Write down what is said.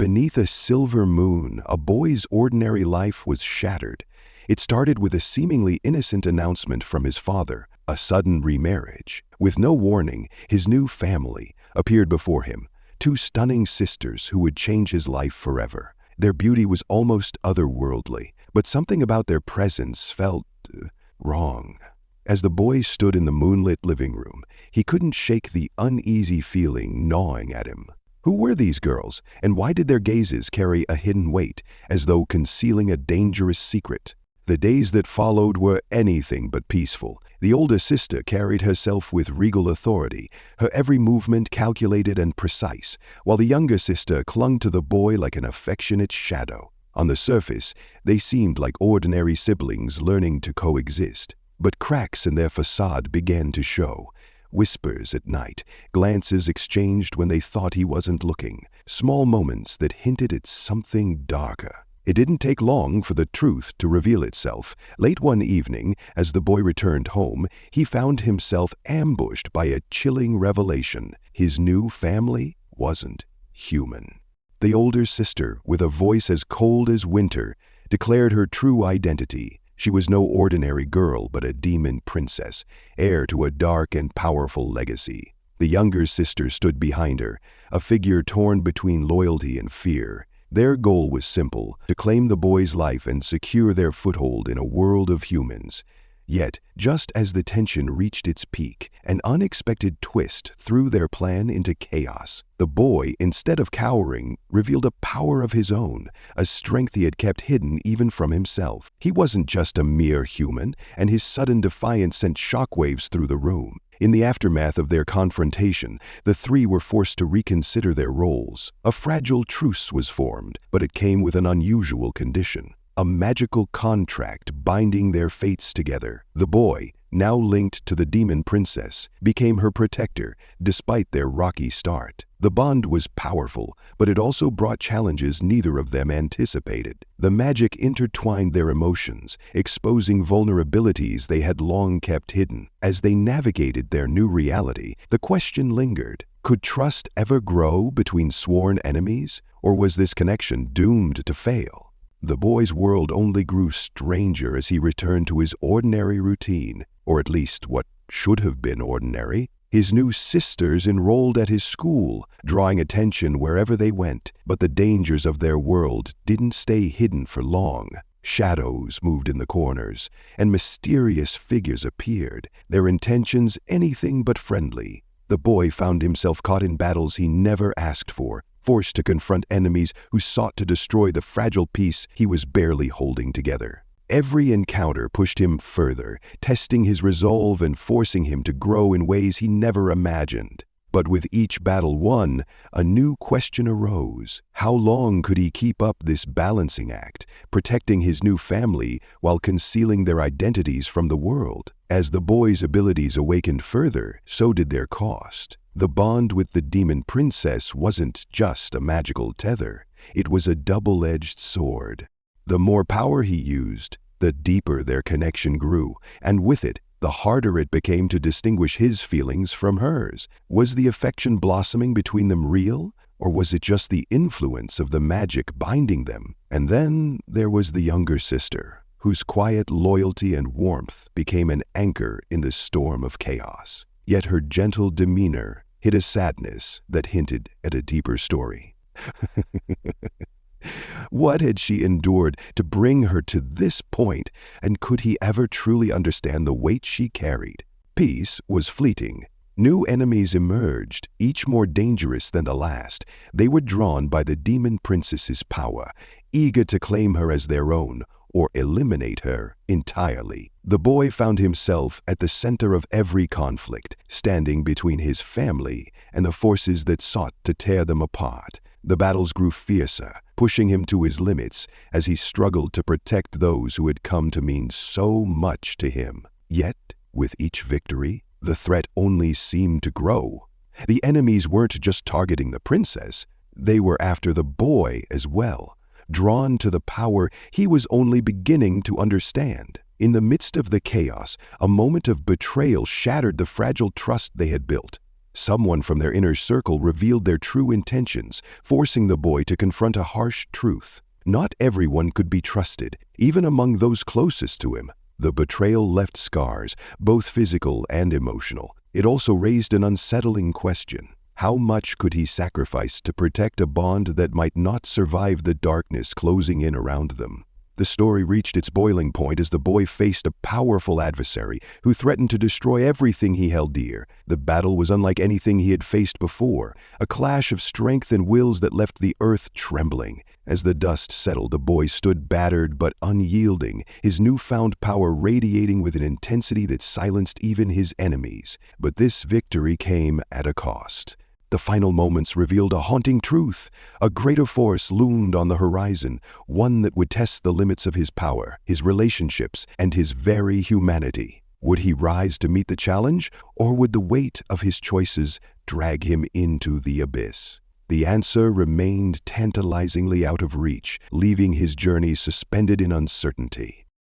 Beneath a silver moon, a boy's ordinary life was shattered. It started with a seemingly innocent announcement from his father, a sudden remarriage. With no warning, his new family appeared before him, two stunning sisters who would change his life forever. Their beauty was almost otherworldly, but something about their presence felt wrong. As the boy stood in the moonlit living room, he couldn't shake the uneasy feeling gnawing at him. Who were these girls, and why did their gazes carry a hidden weight, as though concealing a dangerous secret? The days that followed were anything but peaceful. The older sister carried herself with regal authority, her every movement calculated and precise, while the younger sister clung to the boy like an affectionate shadow. On the surface, they seemed like ordinary siblings learning to coexist. But cracks in their facade began to show. Whispers at night, glances exchanged when they thought he wasn't looking, small moments that hinted at something darker. It didn't take long for the truth to reveal itself. Late one evening, as the boy returned home, he found himself ambushed by a chilling revelation. His new family wasn't human. The older sister, with a voice as cold as winter, declared her true identity. She was no ordinary girl, but a demon princess, heir to a dark and powerful legacy. The younger sister stood behind her, a figure torn between loyalty and fear. Their goal was simple: to claim the boy's life and secure their foothold in a world of humans. Yet, just as the tension reached its peak, an unexpected twist threw their plan into chaos. The boy, instead of cowering, revealed a power of his own, a strength he had kept hidden even from himself. He wasn't just a mere human, and his sudden defiance sent shockwaves through the room. In the aftermath of their confrontation, the three were forced to reconsider their roles. A fragile truce was formed, but it came with an unusual condition: a magical contract binding their fates together. The boy, now linked to the demon princess, became her protector, despite their rocky start. The bond was powerful, but it also brought challenges neither of them anticipated. The magic intertwined their emotions, exposing vulnerabilities they had long kept hidden. As they navigated their new reality, the question lingered: could trust ever grow between sworn enemies, or was this connection doomed to fail? The boy's world only grew stranger as he returned to his ordinary routine, or at least what should have been ordinary. His new sisters enrolled at his school, drawing attention wherever they went, but the dangers of their world didn't stay hidden for long. Shadows moved in the corners, and mysterious figures appeared, their intentions anything but friendly. The boy found himself caught in battles he never asked for, forced to confront enemies who sought to destroy the fragile peace he was barely holding together. Every encounter pushed him further, testing his resolve and forcing him to grow in ways he never imagined. But with each battle won, a new question arose. How long could he keep up this balancing act, protecting his new family while concealing their identities from the world? As the boy's abilities awakened further, so did their cost. The bond with the demon princess wasn't just a magical tether, it was a double-edged sword. The more power he used, the deeper their connection grew, and with it, the harder it became to distinguish his feelings from hers. Was the affection blossoming between them real, or was it just the influence of the magic binding them? And then there was the younger sister, whose quiet loyalty and warmth became an anchor in the storm of chaos. Yet her gentle demeanor hid a sadness that hinted at a deeper story. What had she endured to bring her to this point, and could he ever truly understand the weight she carried? Peace was fleeting. New enemies emerged, each more dangerous than the last. They were drawn by the demon princess's power, eager to claim her as their own, or eliminate her entirely. The boy found himself at the center of every conflict, standing between his family and the forces that sought to tear them apart. The battles grew fiercer, pushing him to his limits as he struggled to protect those who had come to mean so much to him. Yet, with each victory, the threat only seemed to grow. The enemies weren't just targeting the princess, they were after the boy as well, drawn to the power he was only beginning to understand. In the midst of the chaos, a moment of betrayal shattered the fragile trust they had built. Someone from their inner circle revealed their true intentions, forcing the boy to confront a harsh truth. Not everyone could be trusted, even among those closest to him. The betrayal left scars, both physical and emotional. It also raised an unsettling question. How much could he sacrifice to protect a bond that might not survive the darkness closing in around them? The story reached its boiling point as the boy faced a powerful adversary who threatened to destroy everything he held dear. The battle was unlike anything he had faced before, a clash of strength and wills that left the earth trembling. As the dust settled, the boy stood battered but unyielding, his newfound power radiating with an intensity that silenced even his enemies. But this victory came at a cost. The final moments revealed a haunting truth. A greater force loomed on the horizon, one that would test the limits of his power, his relationships, and his very humanity. Would he rise to meet the challenge, or would the weight of his choices drag him into the abyss? The answer remained tantalizingly out of reach, leaving his journey suspended in uncertainty.